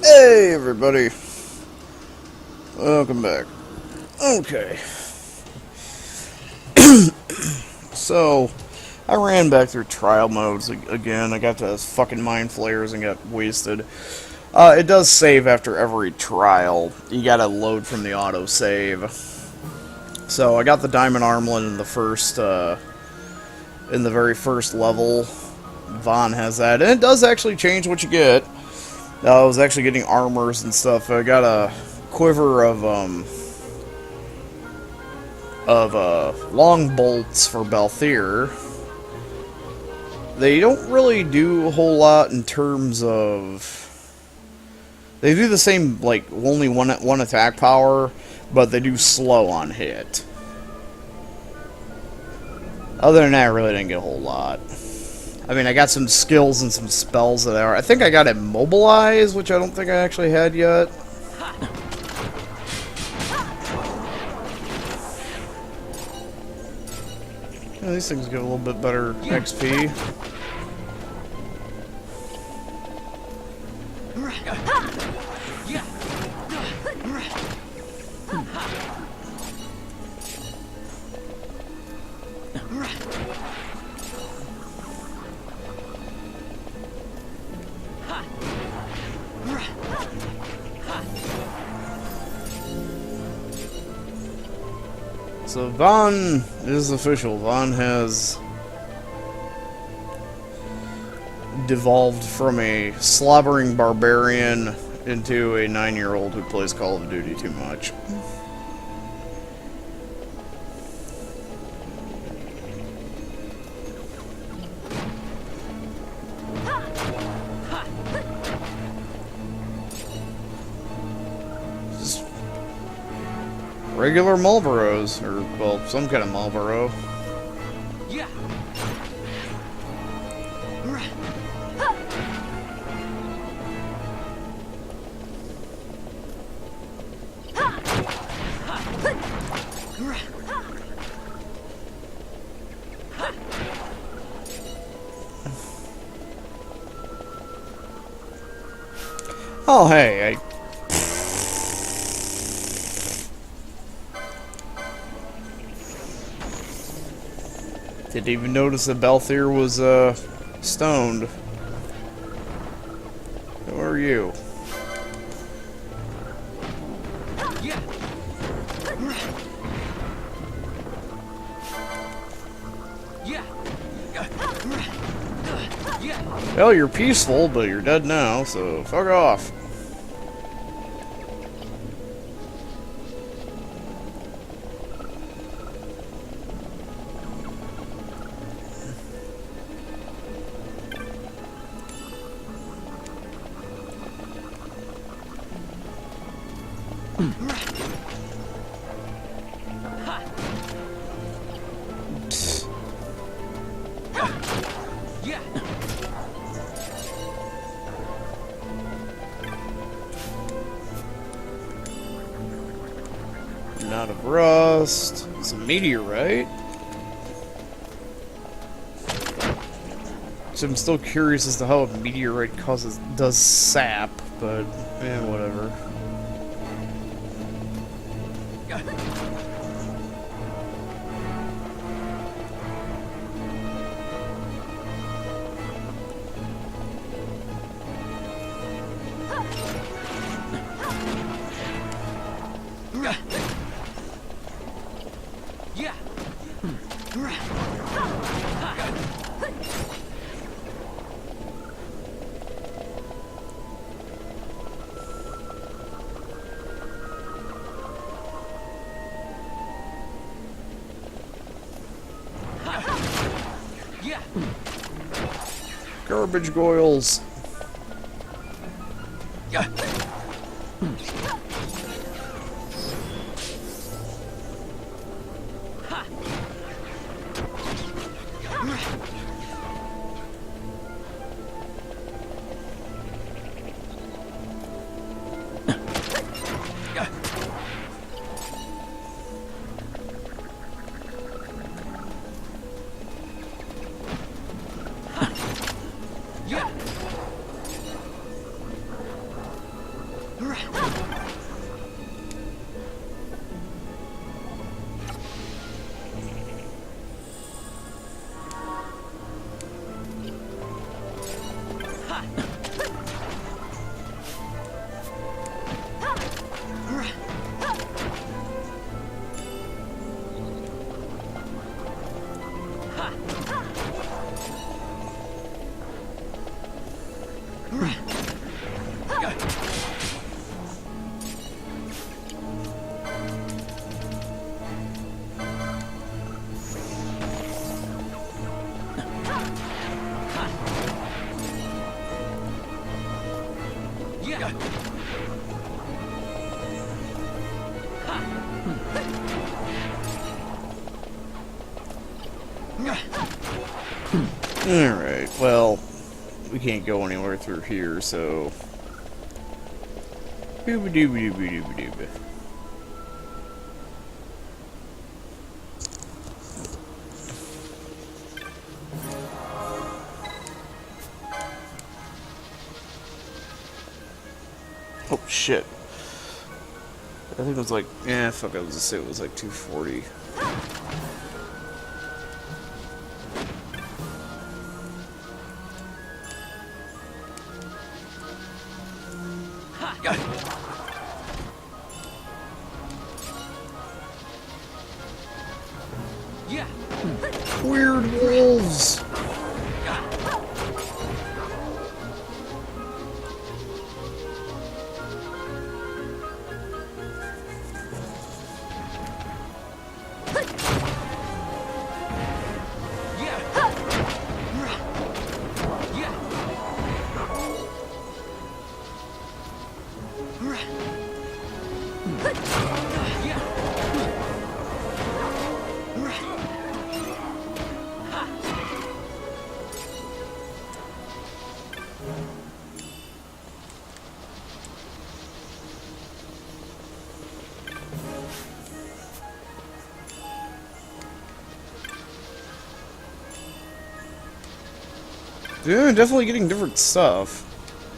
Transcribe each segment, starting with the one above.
Hey everybody, welcome back. Okay, so I ran back through trial modes again. I got to fucking mind flayers and got wasted. It does save after every trial. You gotta load from the auto save. So I got the diamond armlet in the very first level. Vaughn has that, and it does actually change what you get. I was actually getting armors and stuff. I got a quiver of long bolts for Balthier. They don't really do a whole lot in terms of... They do the same, like, only one attack power, but they do slow on hit. Other than that, I really didn't get a whole lot. I mean, I got some skills and some spells that are... I think I got Immobilize, which I don't think I actually had yet. Yeah, these things give a little bit better XP. So Vaughn is official. Vaughn has devolved from a slobbering barbarian into a 9-year-old who plays Call of Duty too much. Regular Marlboros, or, well, some kind of Marlboro. Yeah. Oh, hey, didn't even notice that Balthier was, stoned. Who are you? Well, you're peaceful, but you're dead now, so fuck off. Not of rust. It's a meteorite. So I'm still curious as to how a meteorite does sap, but whatever. Garbage goyles. Alright, well, we can't go anywhere through here, so... Dooba-dooba-dooba-dooba-dooba. Oh, shit. I think it was like... fuck, I was gonna say it was like 240. Weird wolves! Yeah, definitely getting different stuff.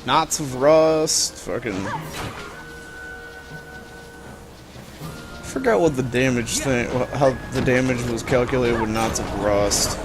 Knots of rust, fucking... I forgot what the damage thing... how the damage was calculated with knots of rust.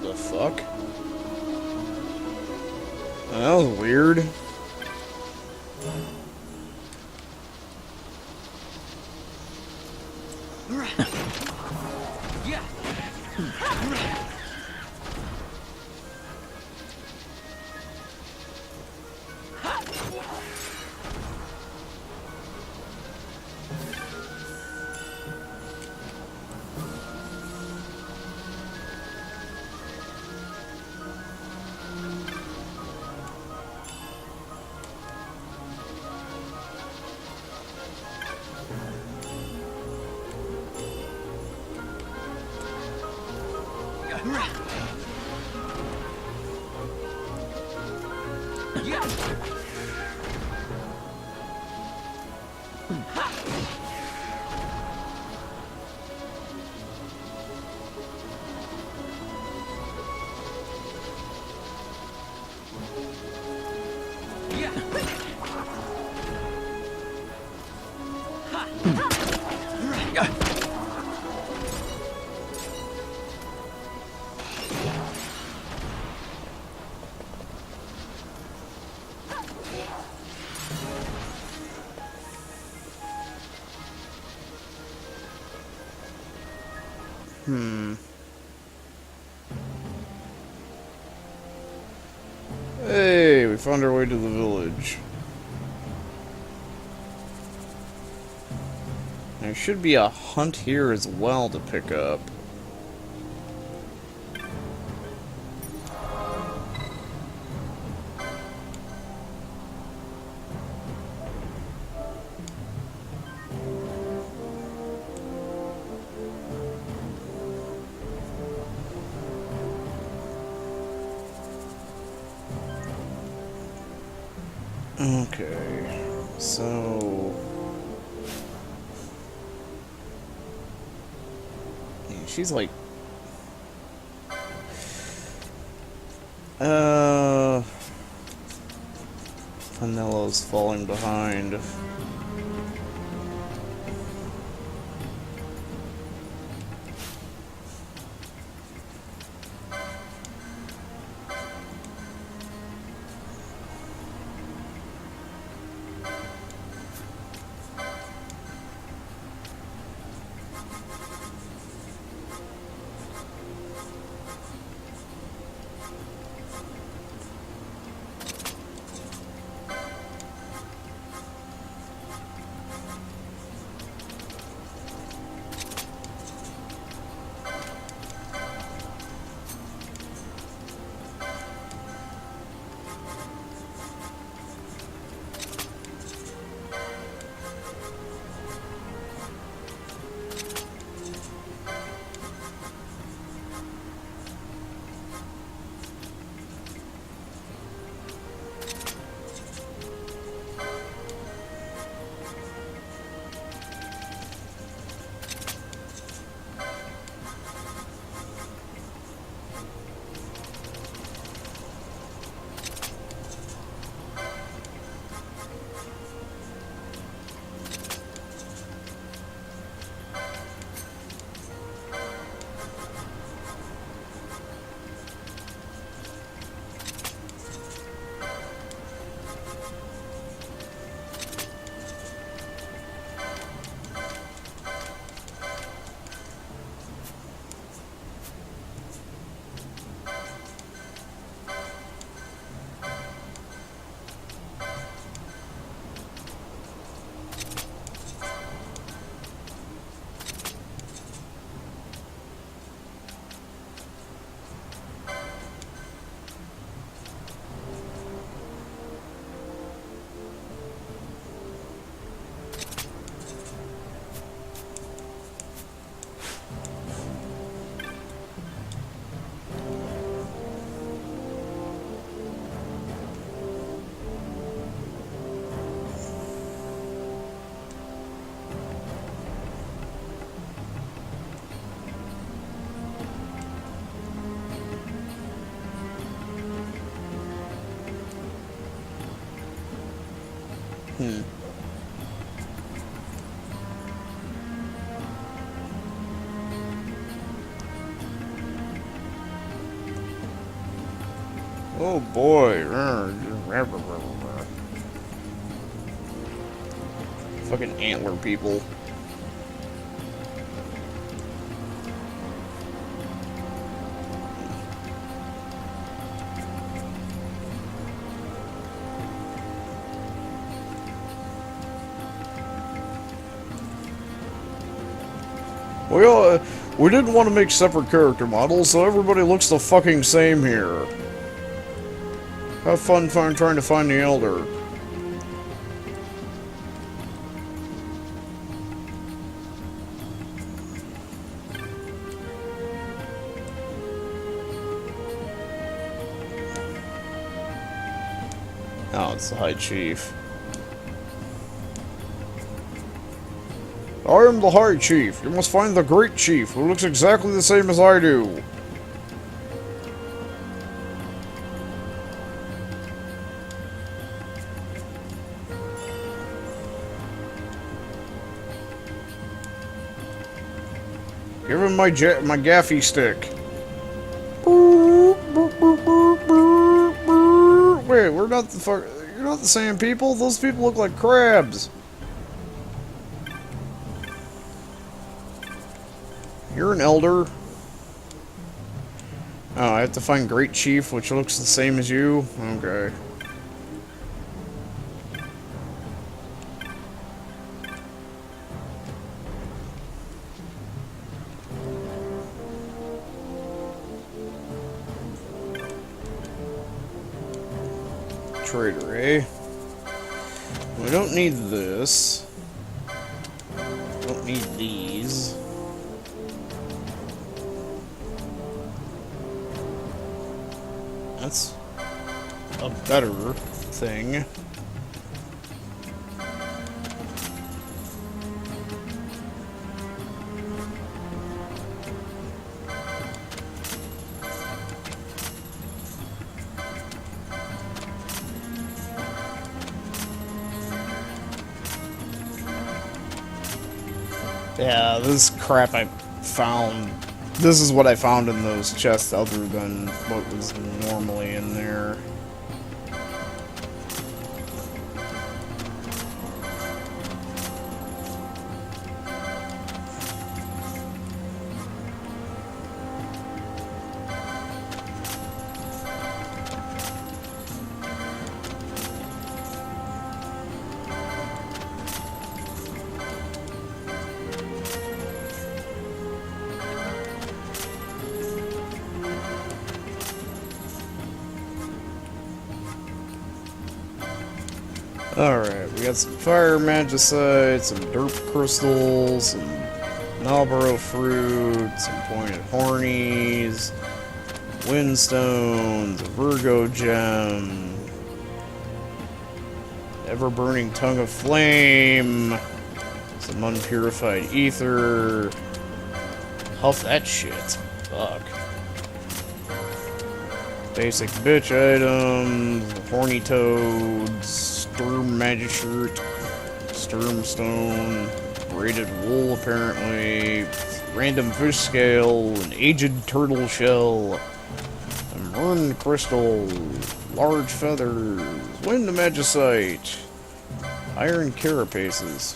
The fuck? That was weird. Hey, we found our way to the village. There should be a hunt here as well to pick up. Okay, so... yeah, she's like... Vanello's falling behind. Oh boy. Fucking antler people. Well, we didn't want to make separate character models, so everybody looks the fucking same here. Have fun trying to find the Elder. Oh, it's the High Chief. I am the High Chief. You must find the Great Chief, who looks exactly the same as I do. Give him my gaffy stick. Wait, we're not the fuck. You're not the same people. Those people look like crabs. You're an elder. Oh, I have to find Great Chief, which looks the same as you. Okay. Trader, eh? We don't need this. Don't need these. That's a better thing. Yeah, this crap I found. This is what I found in those chests other than what was normally in there. Alright, we got some fire magicite, some derp crystals, some Nalboro fruit, some pointed hornies, windstones, a Virgo gem, ever-burning tongue of flame, some unpurified ether. Huff that shit. Fuck. Basic bitch items, horny toads, Sturm magic shirt, Sturm stone, braided wool apparently, random fish scale, an aged turtle shell, a maroon crystal, large feathers, wind magicite, iron carapaces.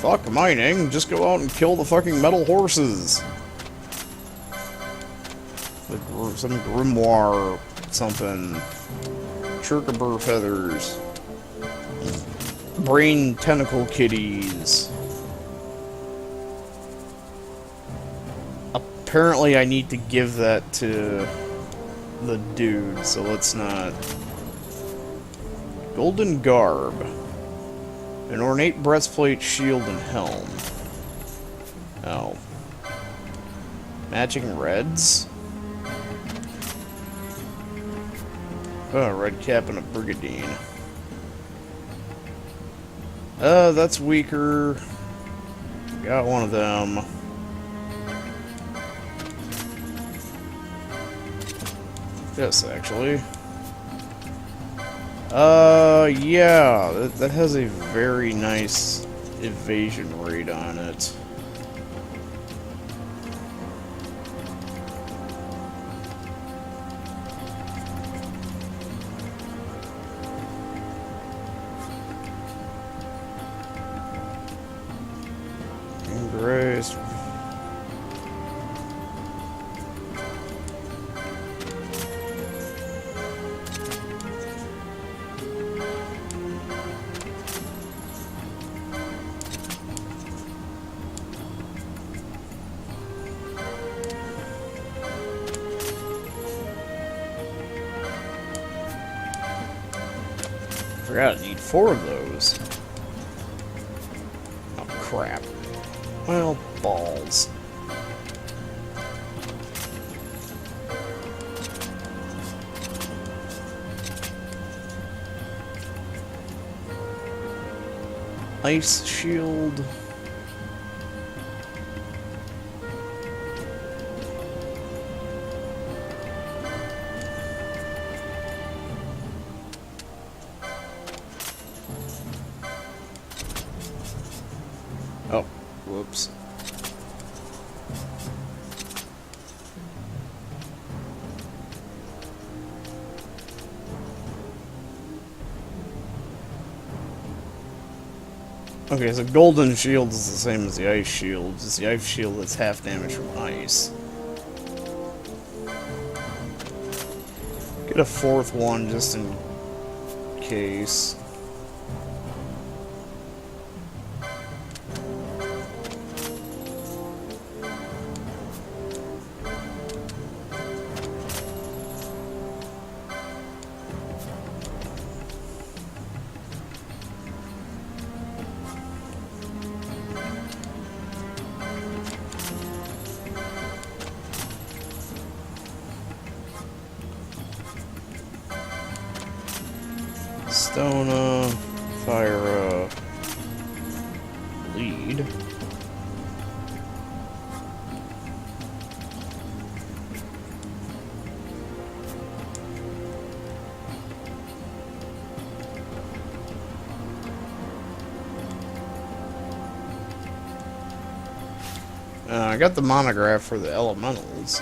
Fuck mining, just go out and kill the fucking metal horses. Some grimoire, something. Chirkabur feathers. Brain tentacle kitties. Apparently I need to give that to the dude, so let's not. Golden garb. An ornate breastplate, shield, and helm. Oh. Matching reds? Oh, red cap and a brigandine. That's weaker. Got one of them. Yes, actually. Yeah, that has a very nice evasion rate on it. Grace. Forgot I need 4 of those. Oh, crap. Well, balls. Ice shield. Oh, whoops. Okay, so golden shield is the same as the ice shield. It's the ice shield that's half damage from ice. Get a fourth one just in case. Stone, fire, lead. I got the monograph for the elementals.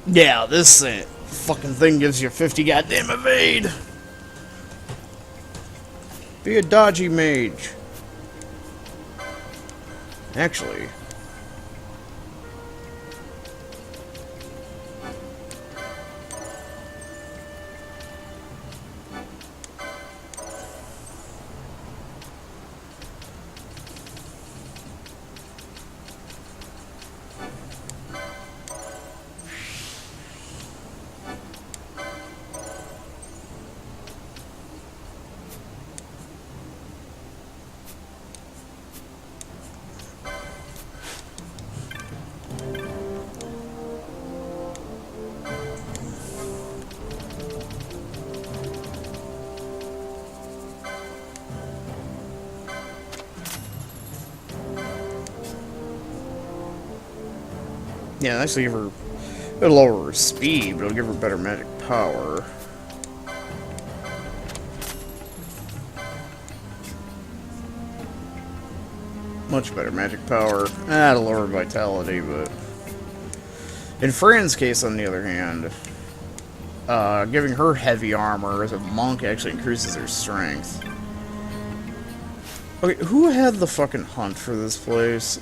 Yeah, this fucking thing gives you 50 goddamn evade. Be a dodgy mage. Actually. Yeah, actually give her... It'll lower her speed, but it'll give her better magic power. Much better magic power. It'll lower vitality, but... In Fran's case, on the other hand, giving her heavy armor as a monk actually increases her strength. Okay, who had the fucking hunt for this place?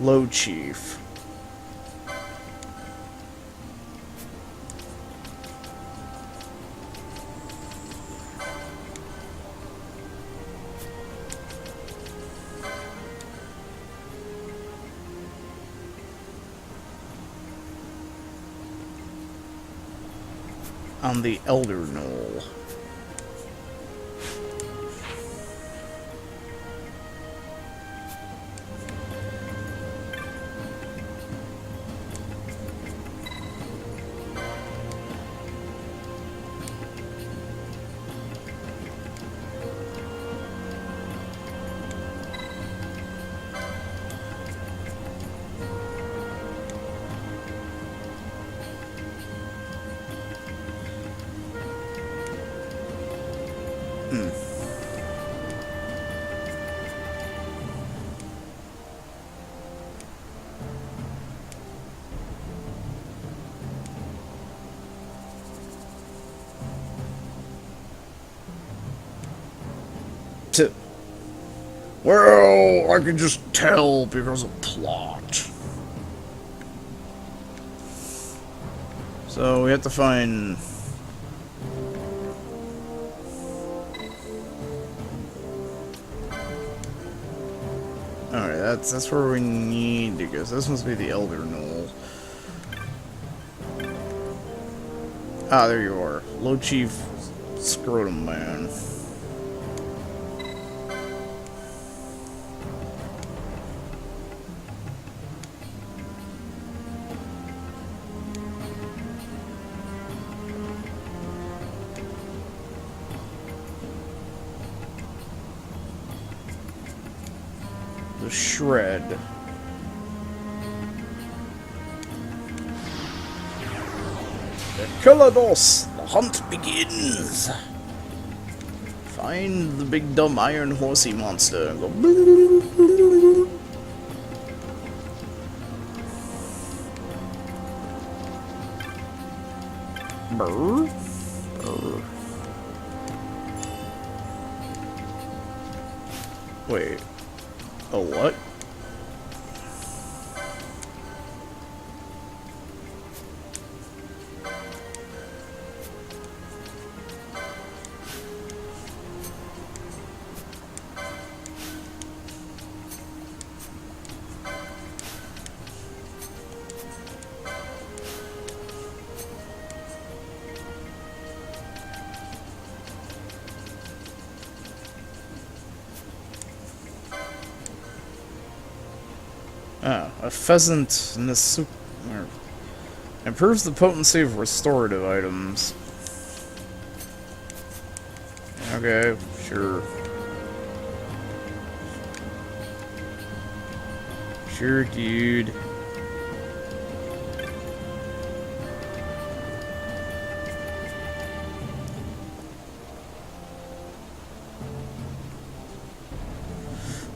Low Chief. On the Elder Knoll. Well, I can just tell because of plot. So we have to find... Alright, that's where we need to go. So this must be the Elder Knoll. Ah, there you are. Low Chief Scrotum Man. The Shred. The Kalados! The hunt begins! Find the big dumb iron horsey monster and go brrr. Brrr. Wait. Oh, what? Ah, a pheasant in the soup. Improves the potency of restorative items. Okay, sure. Sure, dude.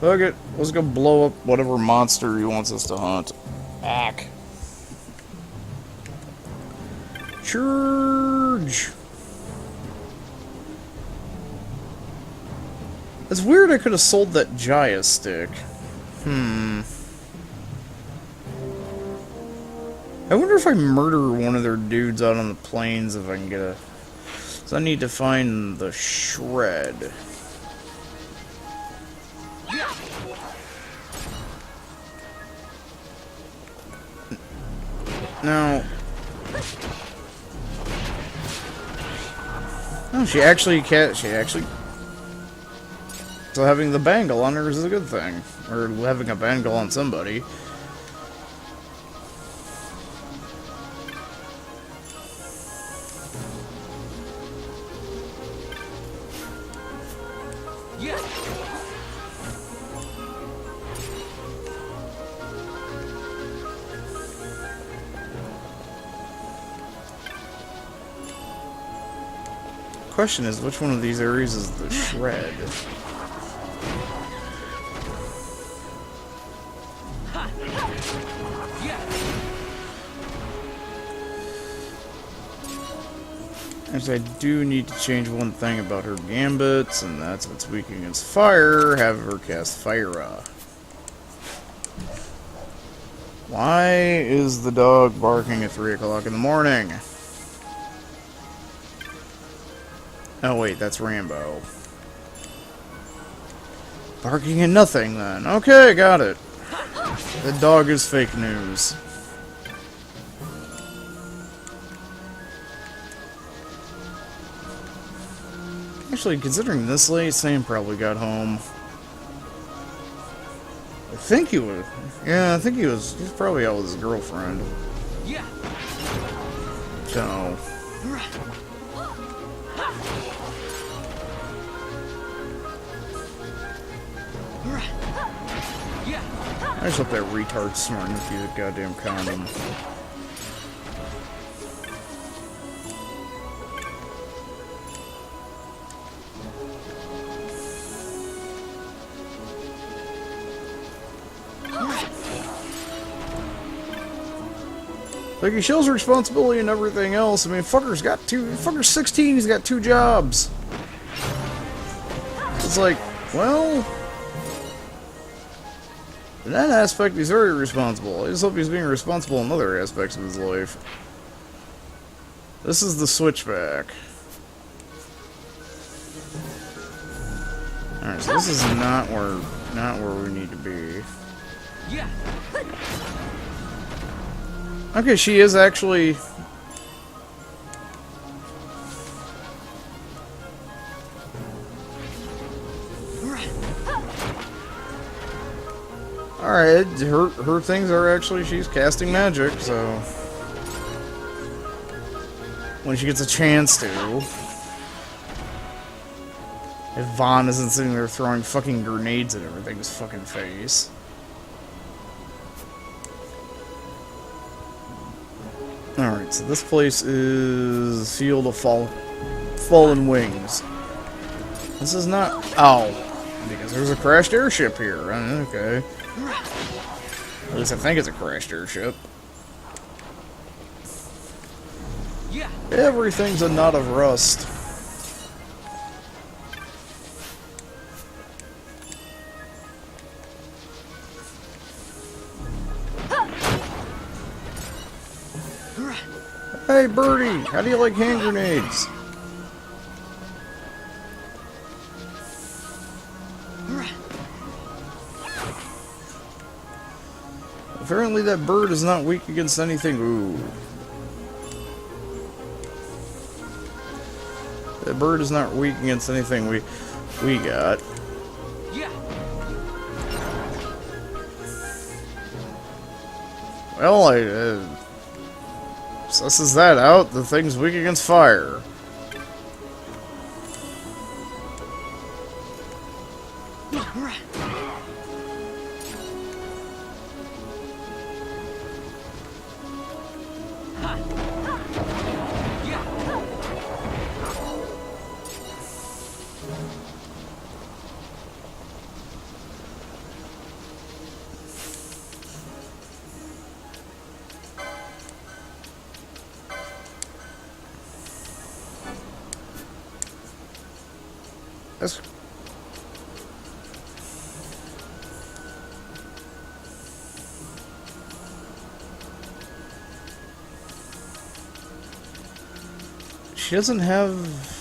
Fuck it. Let's go blow up whatever monster he wants us to hunt. Back. Charge! It's weird I could have sold that Jaya stick. I wonder if I murder one of their dudes out on the plains if I can get a... So I need to find the Shred. Now... Oh, she actually... So having the bangle on her is a good thing. Or having a bangle on somebody. Question is, which one of these areas is the Shred? Actually, I do need to change one thing about her gambits, and that's what's weak against fire. Have her cast Fire. Why is the dog barking at 3 o'clock in the morning? Oh wait, that's Rambo. Barking at nothing then. Okay, got it. The dog is fake news. Actually, considering this late, Sam probably got home. I think he was. Yeah, I think he was. He's probably out with his girlfriend. Yeah. So. I just hope that retard's smart enough to use a goddamn condom. Like, he shows responsibility and everything else. I mean, fucker's 16, he's got 2 jobs. It's like, well... In that aspect, he's very responsible. I just hope he's being responsible in other aspects of his life. This is the switchback. Alright, so this is not where we need to be. Yeah. Okay, she is actually... Alright, her things are actually, she's casting magic, so... When she gets a chance to. If Vaughn isn't sitting there throwing fucking grenades at everything's fucking face. Alright, so this place is Field of Fallen Wings. This is not... Oh. Because there's a crashed airship here. Okay. At least I think it's a crashed airship. Yeah. Everything's a knot of rust. Hey, Birdie! How do you like hand grenades? Apparently that bird is not weak against anything. Ooh. That bird is not weak against anything we got. Yeah. Well, susses that out. The thing's weak against fire. That's... She doesn't have...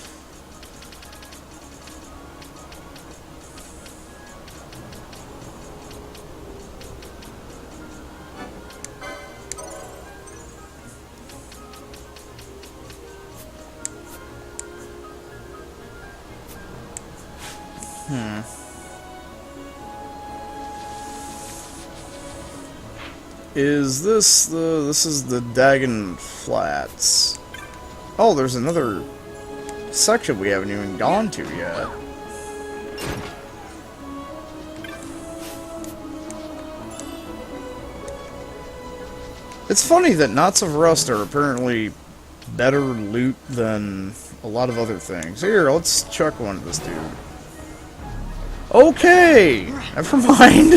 Is this the... This is the Dagon Flats. Oh, there's another section we haven't even gone to yet. It's funny that knots of rust are apparently better loot than a lot of other things. Here, let's chuck one of this dude. Okay! Never mind.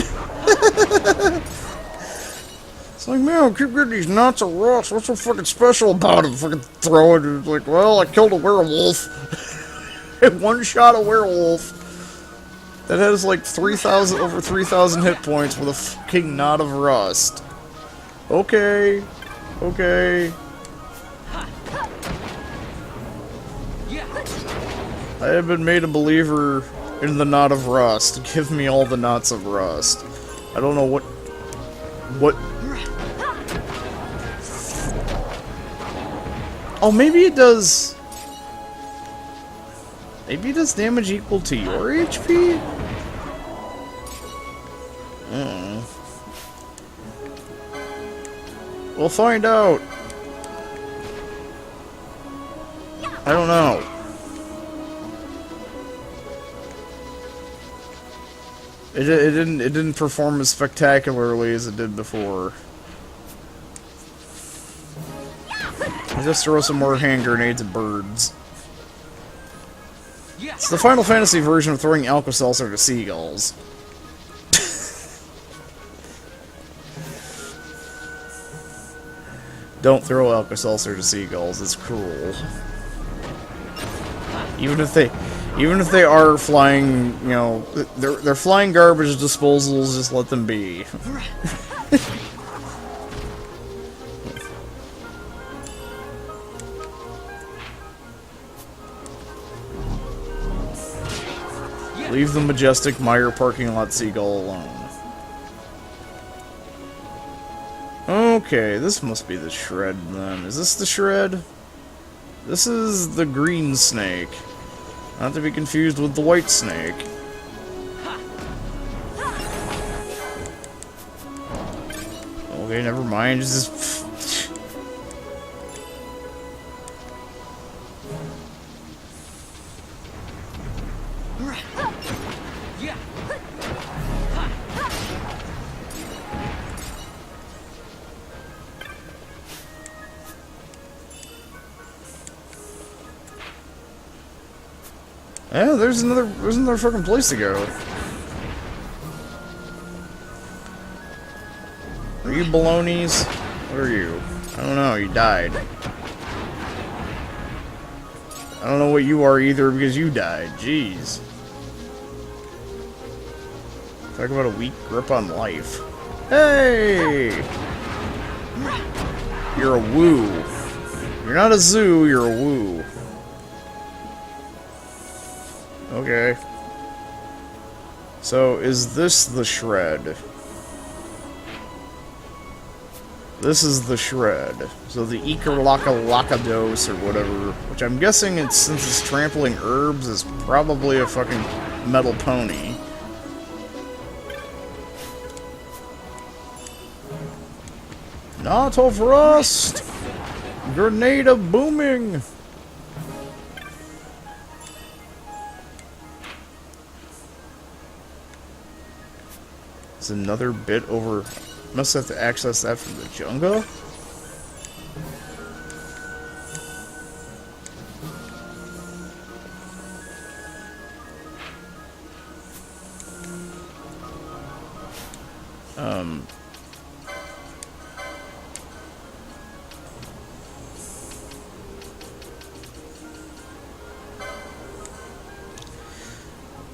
It's like, man, I keep getting these knots of rust. What's so fucking special about it? Fucking throw it. It's like, well, I killed a werewolf. One shot a werewolf. That has like 3,000, over 3,000 hit points with a fucking knot of rust. Okay. Okay. I have been made a believer in the knot of rust. Give me all the knots of rust. I don't know what... Oh, maybe it does... Maybe it does damage equal to your HP? We'll find out. I don't know. It didn't perform as spectacularly as it did before. I'll just throw some more hand grenades at birds. It's the Final Fantasy version of throwing Alka-Seltzer to seagulls. Don't throw Alka-Seltzer to seagulls, it's cruel. Even if Even if they are flying, you know, they're flying garbage disposals, just let them be. Leave the majestic Meyer parking lot seagull alone. Okay, this must be the shred then. Is this the shred? This is the green snake. Not to be confused with the white snake. Okay, never mind. It's just... Yeah, there's another fucking place to go. Are you balonies? What are you? I don't know, you died. I don't know what you are either because you died. Jeez. Talk about a weak grip on life. Hey! You're a woo. You're not a zoo, you're a woo. Okay. So, is this the shred? This is the shred. So the Ikerlaka-Lakados or whatever, which I'm guessing it's, since it's trampling herbs, is probably a fucking metal pony. Not of rust! Grenade of booming! It's another bit over... Must have to access that from the jungle?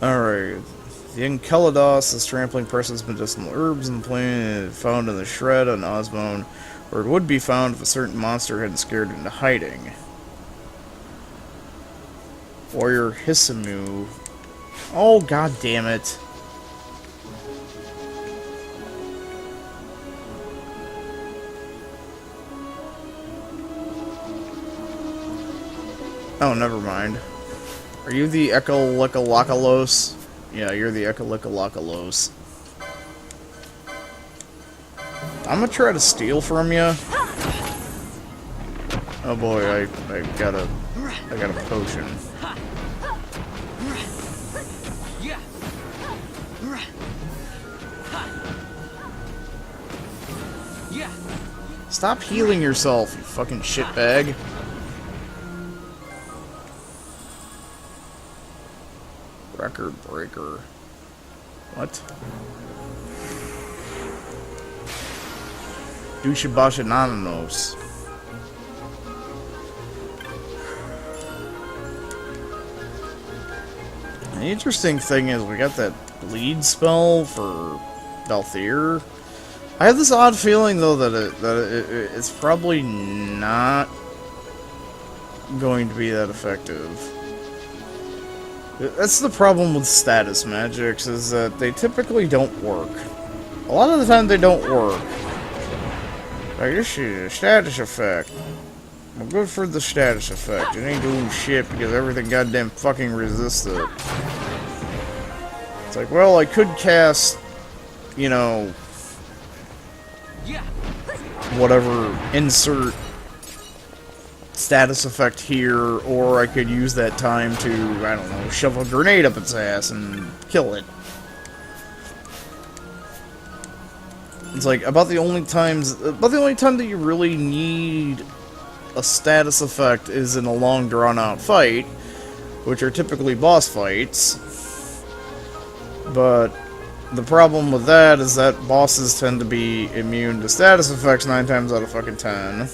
Alright. The Enceladus is trampling precious medicinal herbs in the plain found in the shred on Osmone, where it would be found if a certain monster hadn't scared into hiding. Warrior Hisamu. Oh, god damn it. Oh, never mind. Are you the Echo-Lika-Lakalos? Yeah, you're the Echo-Lika-Lakalos. I'm gonna try to steal from you. Oh boy, I got a potion. Stop healing yourself, you fucking shitbag. Record breaker. What? Dushibashi Nananos. The interesting thing is we got that bleed spell for Dalthir. I have this odd feeling though that it's probably not going to be that effective. That's the problem with status magics, is that they typically don't work. A lot of the time they don't work. Like, this shit is a status effect. Well, good for the status effect. It ain't doing shit because everything goddamn fucking resists it. It's like, well, I could cast, you know, whatever, insert status effect here, or I could use that time to, I don't know, shove a grenade up its ass and kill it. It's like, about the only time that you really need a status effect is in a long drawn-out fight, which are typically boss fights. But the problem with that is that bosses tend to be immune to status effects 9 times out of fucking 10.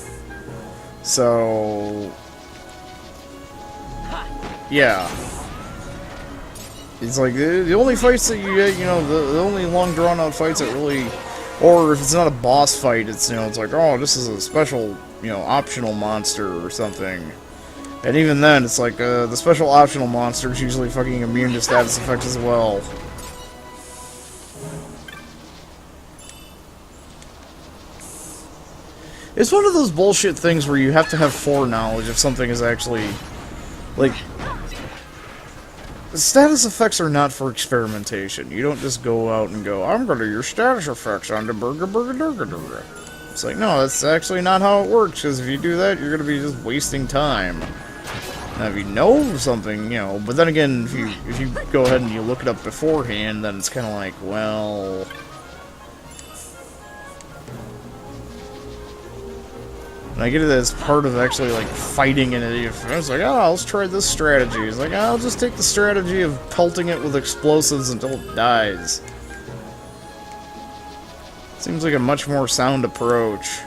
So, yeah. It's like the only fights that you get, you know, the only long drawn out fights that really, or if it's not a boss fight, it's, you know, it's like, oh, this is a special, you know, optional monster or something. And even then, it's like, the special optional monster is usually fucking immune to status effects as well. It's one of those bullshit things where you have to have foreknowledge if something is actually, like, status effects are not for experimentation. You don't just go out and go, I'm gonna use status effects on the burger. It's like, no, that's actually not how it works, because if you do that, you're gonna be just wasting time. Now, if you know something, you know, but then again, if you go ahead and you look it up beforehand, then it's kind of like, well... And I get it as part of actually, like, fighting in it. It's like, oh, let's try this strategy. It's like, oh, I'll just take the strategy of pelting it with explosives until it dies. Seems like a much more sound approach.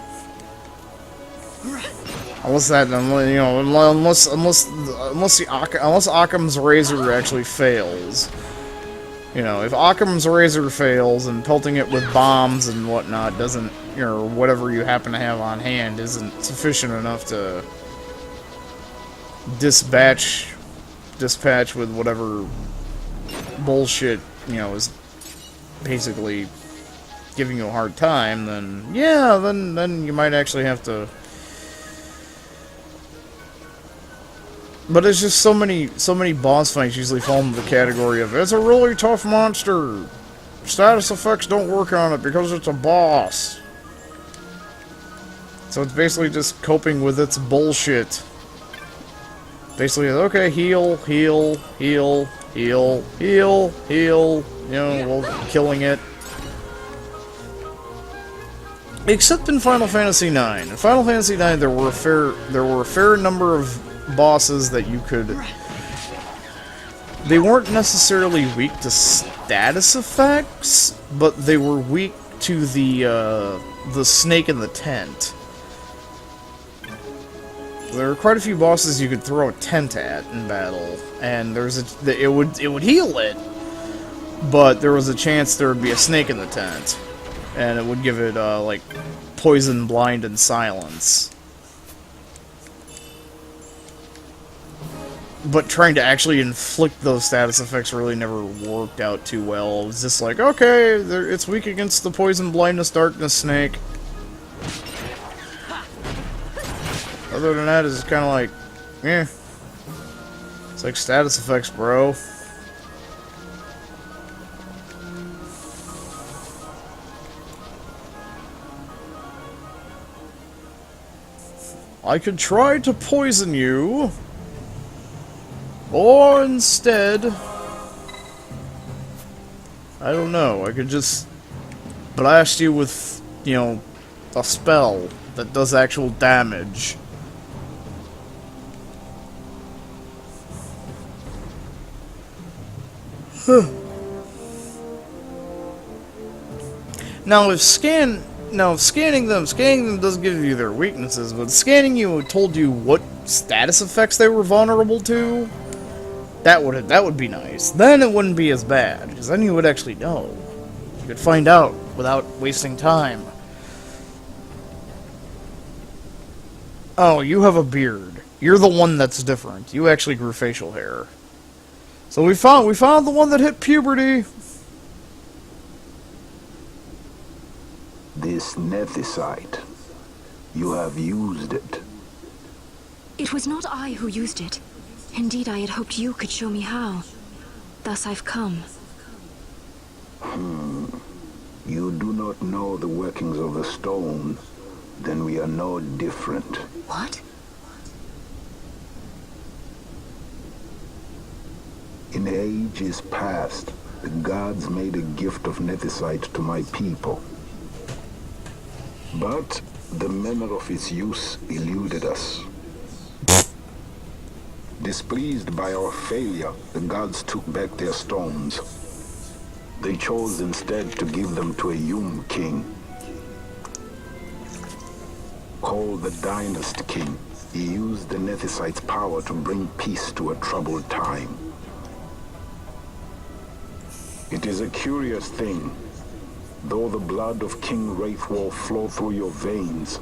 Unless that, you know, unless Occam's razor actually fails. You know, if Occam's razor fails and pelting it with bombs and whatnot doesn't, or whatever you happen to have on hand isn't sufficient enough to dispatch with whatever bullshit, you know, is basically giving you a hard time, then yeah, then you might actually have to. But it's just so many boss fights usually fall into the category of, it's a really tough monster. Status effects don't work on it because it's a boss. So it's basically just coping with its bullshit. Basically, okay, heal, you know, while killing it. Except in Final Fantasy IX. In Final Fantasy IX, there were a fair number of bosses that you could... They weren't necessarily weak to status effects, but they were weak to the snake in the tent. There were quite a few bosses you could throw a tent at in battle, and it would heal it, but there was a chance there would be a snake in the tent, and it would give it like poison, blind, and silence. But trying to actually inflict those status effects really never worked out too well. It was just like, okay, it's weak against the poison, blindness, darkness, snake. Other than that, it's kind of like, eh. It's like status effects, bro. I could try to poison you. Or instead, I don't know, I could just blast you with, you know, a spell that does actual damage. Now, scanning them does give you their weaknesses, but scanning you told you what status effects they were vulnerable to. That would be nice. Then it wouldn't be as bad, because then you would actually know. You could find out without wasting time. Oh, you have a beard. You're the one that's different. You actually grew facial hair. So we found the one that hit puberty. This nethicite. You have used it. It was not I who used it. Indeed, I had hoped you could show me how. Thus I've come. You do not know the workings of the stone. Then we are no different. What? In ages past, the gods made a gift of nethicite to my people. But the manner of its use eluded us. Displeased by our failure, the gods took back their stones. They chose instead to give them to a Yum king. Called the Dynast King, he used the nethicite's power to bring peace to a troubled time. It is a curious thing. Though the blood of King Wraithwolf flow through your veins,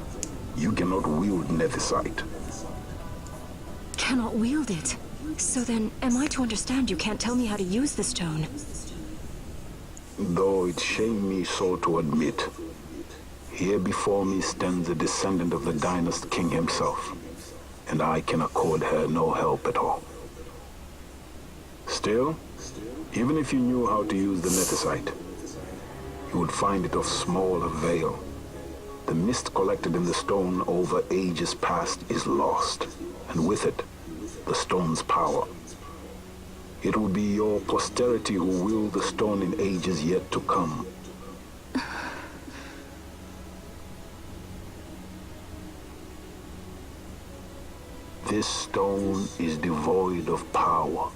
you cannot wield Nethicite. Cannot wield it. So then, am I to understand you can't tell me how to use the stone? Though it shame me so to admit, here before me stands a descendant of the Dynast King himself, and I can accord her no help at all. Still, even if you knew how to use the Nethicite, you would find it of small avail. The mist collected in the stone over ages past is lost, and with it, the stone's power. It will be your posterity who wield the stone in ages yet to come. This stone is devoid of power,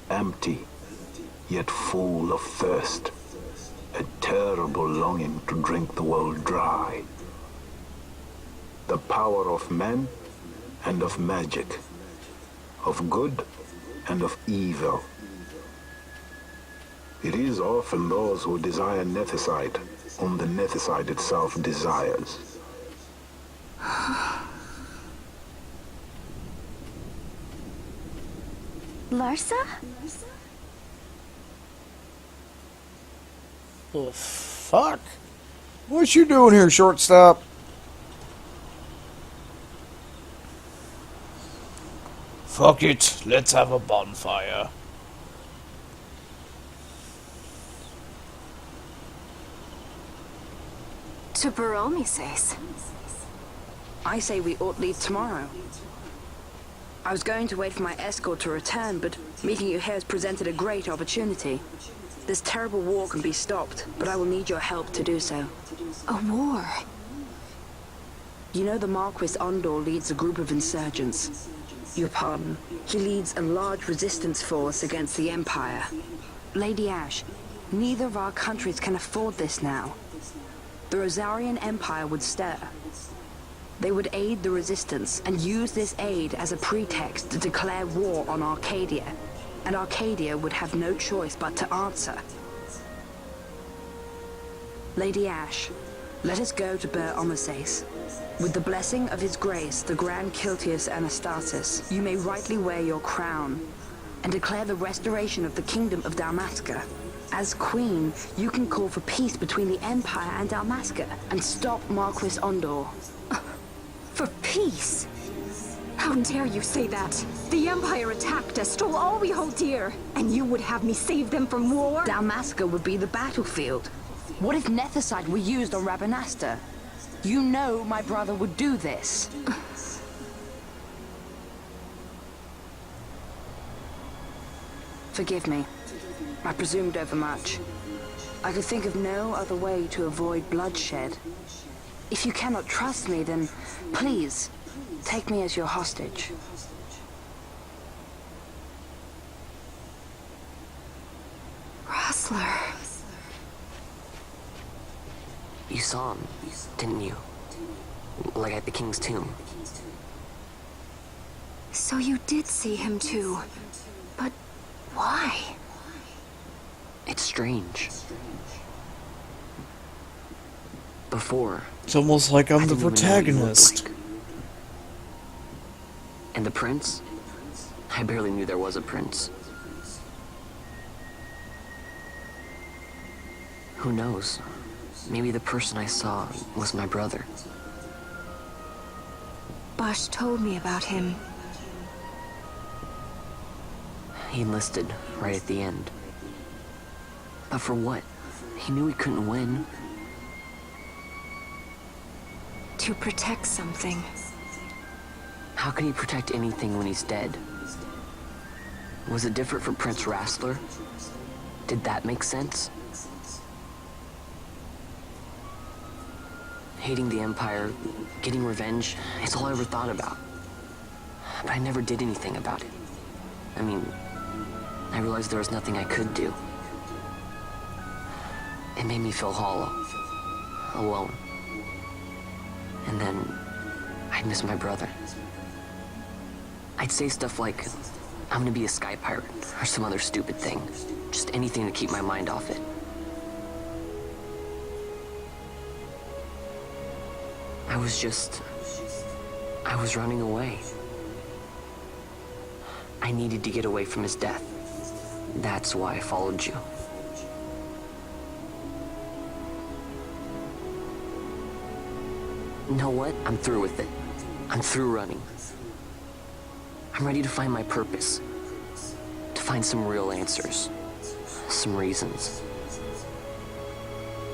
empty, yet full of thirst. A terrible longing to drink the world dry. The power of men and of magic, of good and of evil. It is often those who desire Nethicite whom the Nethicite itself desires. Larsa? The fuck? What you doing here, shortstop? Fuck it, let's have a bonfire. To Baromi says. I say we ought leave tomorrow. I was going to wait for my escort to return, but meeting you here has presented a great opportunity. This terrible war can be stopped, but I will need your help to do so. A war? You know the Marquis Ondor leads a group of insurgents. Your pardon. He leads a large resistance force against the Empire. Lady Ash, neither of our countries can afford this now. The Rosarian Empire would stir. They would aid the resistance and use this aid as a pretext to declare war on Arcadia. And Arcadia would have no choice but to answer. Lady Ash, let us go to Bur Omasace. With the blessing of his grace, the Grand Kiltius Anastasis, you may rightly wear your crown and declare the restoration of the Kingdom of Dalmasca. As Queen, you can call for peace between the Empire and Dalmasca and stop Marquis Ondor. For peace? How dare you say that? The Empire attacked us, stole all we hold dear, and you would have me save them from war? Dalmasca would be the battlefield. What if Nethicite were used on Rabanasta? You know my brother would do this. Forgive me. I presumed overmuch. I could think of no other way to avoid bloodshed. If you cannot trust me, then please, take me as your hostage. Rustler. You saw him, didn't you? Like at the King's tomb. So you did see him too. But why? It's strange. Before, It's almost like I'm I the didn't even know what he looked protagonist. like. And the prince? I barely knew there was a prince. Who knows? Maybe the person I saw was my brother. Bosch told me about him. He enlisted right at the end. But for what? He knew he couldn't win. To protect something. How can he protect anything when he's dead? Was it different for Prince Rastler? Did that make sense? Hating the Empire, getting revenge, it's all I ever thought about. But I never did anything about it. I mean, I realized there was nothing I could do. It made me feel hollow, alone. And then, I'd miss my brother. I'd say stuff like, I'm gonna be a sky pirate, or some other stupid thing. Just anything to keep my mind off it. I was running away. I needed to get away from his death. That's why I followed you. You know what? I'm through with it. I'm through running. I'm ready to find my purpose. To find some real answers. Some reasons.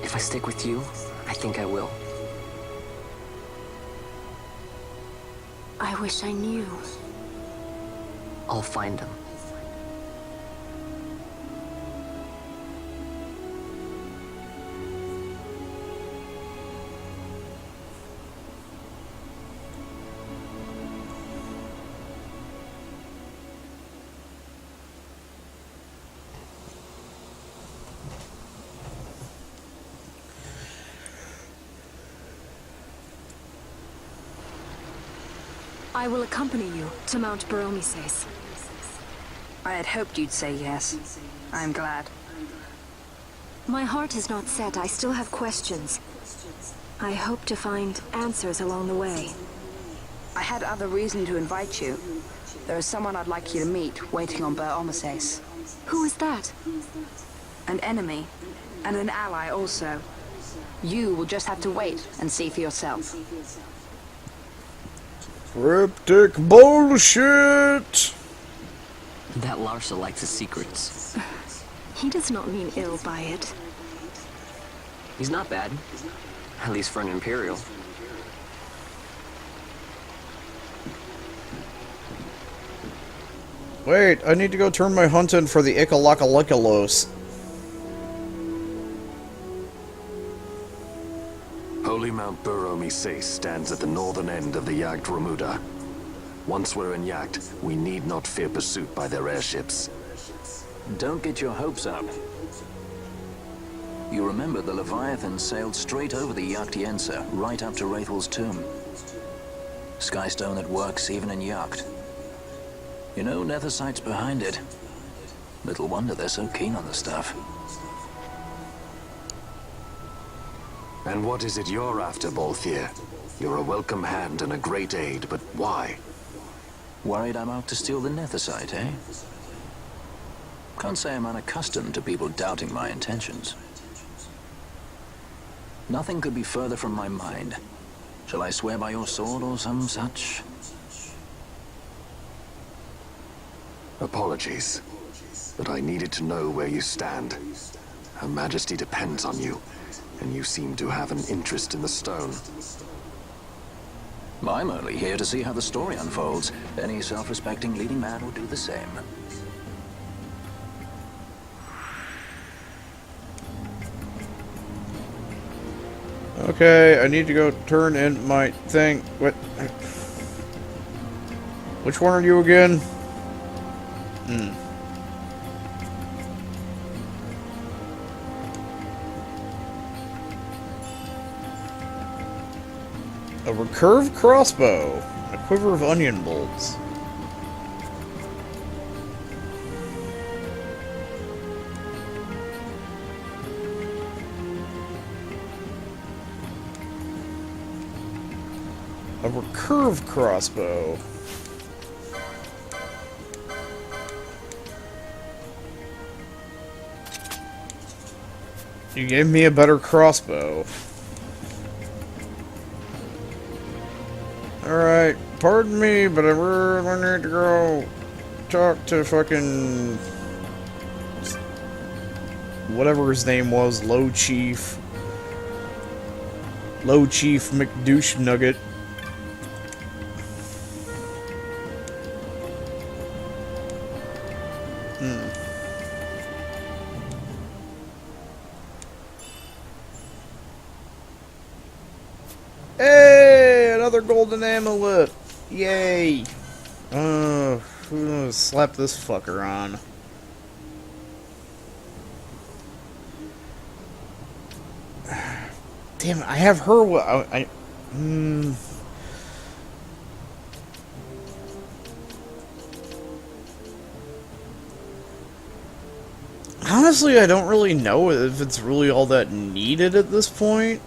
If I stick with you, I think I will. I wish I knew. I'll find them. I will accompany you to Mount Baromises. I had hoped you'd say yes. I'm glad. My heart is not set. I still have questions. I hope to find answers along the way. I had other reason to invite you. There is someone I'd like you to meet, waiting on Baromises. Who is that? An enemy, and an ally also. You will just have to wait and see for yourself. Cryptic bullshit! That Larsa likes his secrets. He does not mean ill by it. He's not bad. At least for an Imperial. Wait, I need to go turn my hunt in for the Ikalakalicalos. Holy Mount Baromises stands at the northern end of the Yacht Remuda. Once we're in Yacht, we need not fear pursuit by their airships. Don't get your hopes up. You remember the Leviathan sailed straight over the Yacht right up to Wraithel's tomb. Skystone that works even in Yacht. You know, Nethersight's behind it. Little wonder they're so keen on the stuff. And what is it you're after, Balthier? You're a welcome hand and a great aid, but why? Worried I'm out to steal the Nethersight, eh? Can't say I'm unaccustomed to people doubting my intentions. Nothing could be further from my mind. Shall I swear by your sword or some such? Apologies, but I needed to know where you stand. Her Majesty depends on you, and you seem to have an interest in the stone. I'm only here to see how the story unfolds. Any self-respecting leading man will do the same. Okay, I need to go turn in my thing. What? Which one are you again? A recurved crossbow. A quiver of onion bolts. A recurved crossbow. You gave me a better crossbow. Alright, pardon me, but I really need to go talk to fucking... whatever his name was, Low Chief McDouche Nugget. Hey, another golden amulet! Yay! Who's gonna slap this fucker on? Damn it, I have her. Honestly, I don't really know if it's really all that needed at this point.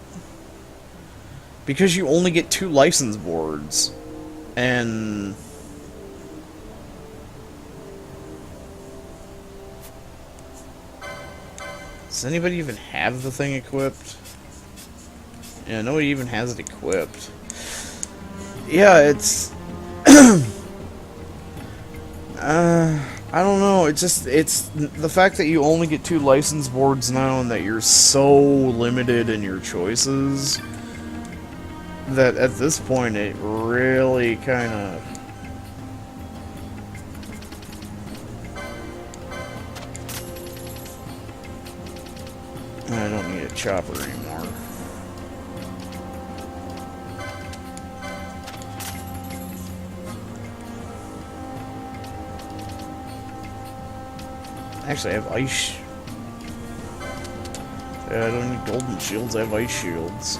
Because you only get 2 license boards. And... does anybody even have the thing equipped? Yeah, nobody even has it equipped. Yeah, it's... I don't know, it's the fact that you only get 2 license boards now and that you're so limited in your choices that at this point it really kind of... I don't need a chopper anymore. Actually, I have ice. Yeah, I don't need golden shields, I have ice shields.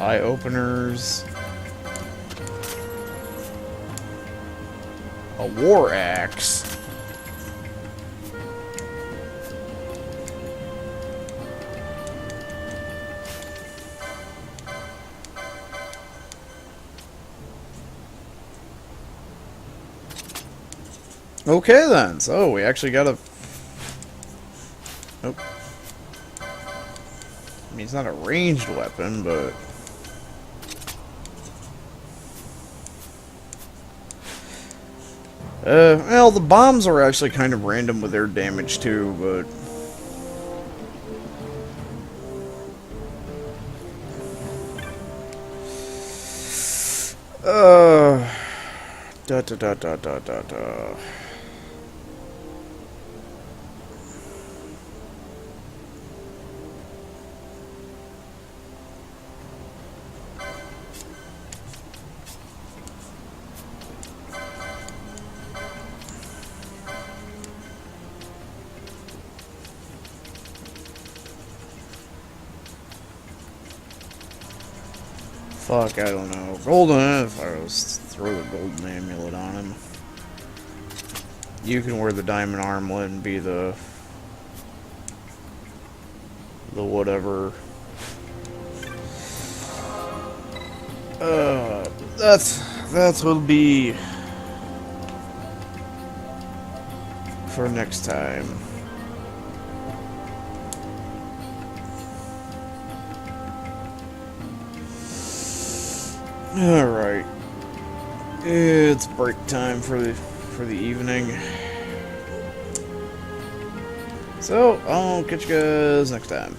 Eye openers. A war axe. Okay then, so we actually got a... Nope. I mean, it's not a ranged weapon, but... well, the bombs are actually kind of random with their damage too, but... Da da da da da da da. Fuck, I don't know. Golden, if I was to throw the golden amulet on him. You can wear the diamond armlet and be the whatever. That's will be for next time. Alright. It's break time for the evening. So, I'll catch you guys next time.